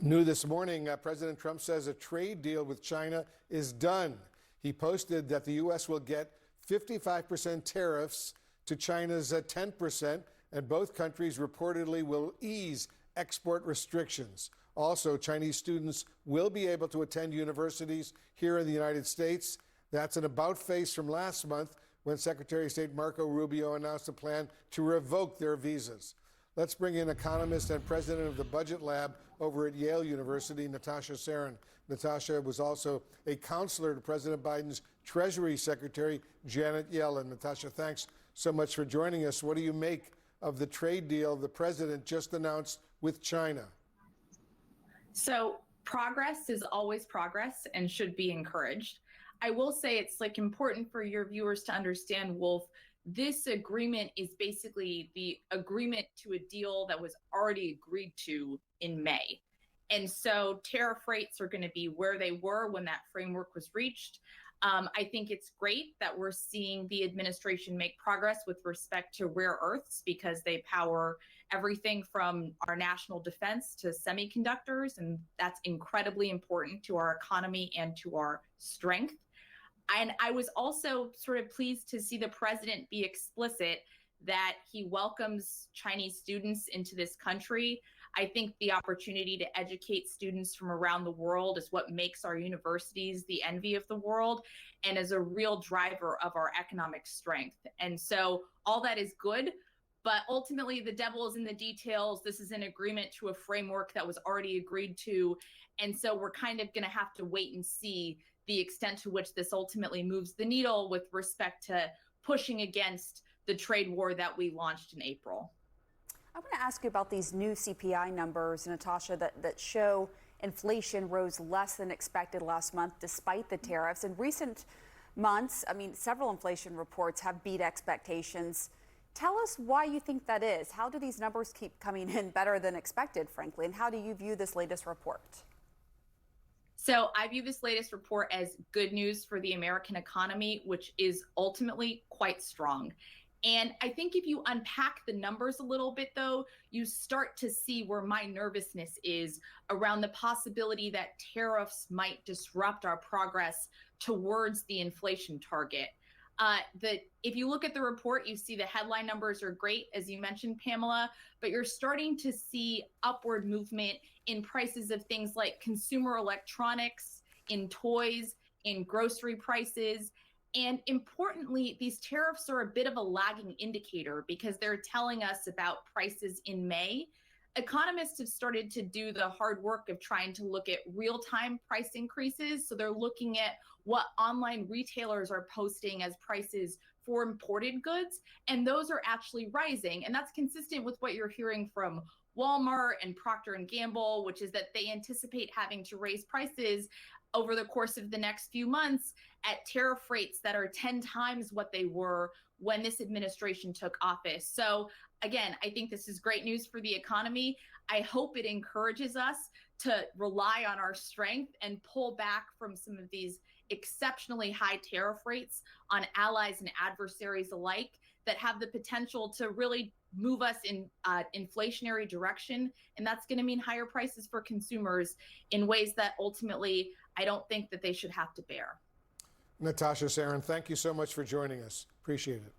New this morning, President Trump says a trade deal with China is done. He posted that the U.S. will get 55% tariffs to China's 10%, and both countries reportedly will ease export restrictions. Also, Chinese students will be able to attend universities here in the United States. That's an about-face from last month when Secretary of State Marco Rubio announced a plan to revoke their visas. Let's bring in economist and president of the Budget Lab over at Yale University, Natasha Sarin. Natasha was also a counselor to President Biden's Treasury Secretary, Janet Yellen. Natasha, thanks so much for joining us. What do you make of the trade deal the president just announced with China? So progress is always progress and should be encouraged. I will say it's important for your viewers to understand, Wolf, this agreement is basically the agreement to a deal that was already agreed to in May. And so tariff rates are going to be where they were when that framework was reached. I think it's great that we're seeing the administration make progress with respect to rare earths because they power everything from our national defense to semiconductors, and that's incredibly important to our economy and to our strength. And I was also sort of pleased to see the president be explicit that he welcomes Chinese students into this country. I think the opportunity to educate students from around the world is what makes our universities the envy of the world and is a real driver of our economic strength. And so all that is good, but ultimately the devil is in the details. This is an agreement to a framework that was already agreed to. And so we're kind of going to have to wait and see the extent to which this ultimately moves the needle with respect to pushing against the trade war that we launched in April. I want to ask you about these new CPI numbers, Natasha, that show inflation rose less than expected last month despite the tariffs. In recent months, several inflation reports have beat expectations. Tell us why you think that is. How do these numbers keep coming in better than expected, frankly, and how do you view this latest report? So I view this latest report as good news for the American economy, which is ultimately quite strong. And I think if you unpack the numbers a little bit, though, you start to see where my nervousness is around the possibility that tariffs might disrupt our progress towards the inflation target. If you look at the report, you see the headline numbers are great, as you mentioned, Pamela, but you're starting to see upward movement in prices of things like consumer electronics, in toys, in grocery prices. And importantly, these tariffs are a bit of a lagging indicator because they're telling us about prices in May. Economists have started to do the hard work of trying to look at real-time price increases. So they're looking at what online retailers are posting as prices for imported goods, and those are actually rising. And that's consistent with what you're hearing from Walmart and Procter & Gamble, which is that they anticipate having to raise prices over the course of the next few months at tariff rates that are 10 times what they were when this administration took office. So again, I think this is great news for the economy. I hope it encourages us to rely on our strength and pull back from some of these exceptionally high tariff rates on allies and adversaries alike that have the potential to really move us in inflationary direction. And that's going to mean higher prices for consumers in ways that ultimately I don't think that they should have to bear. Natasha Sarin, thank you so much for joining us. Appreciate it.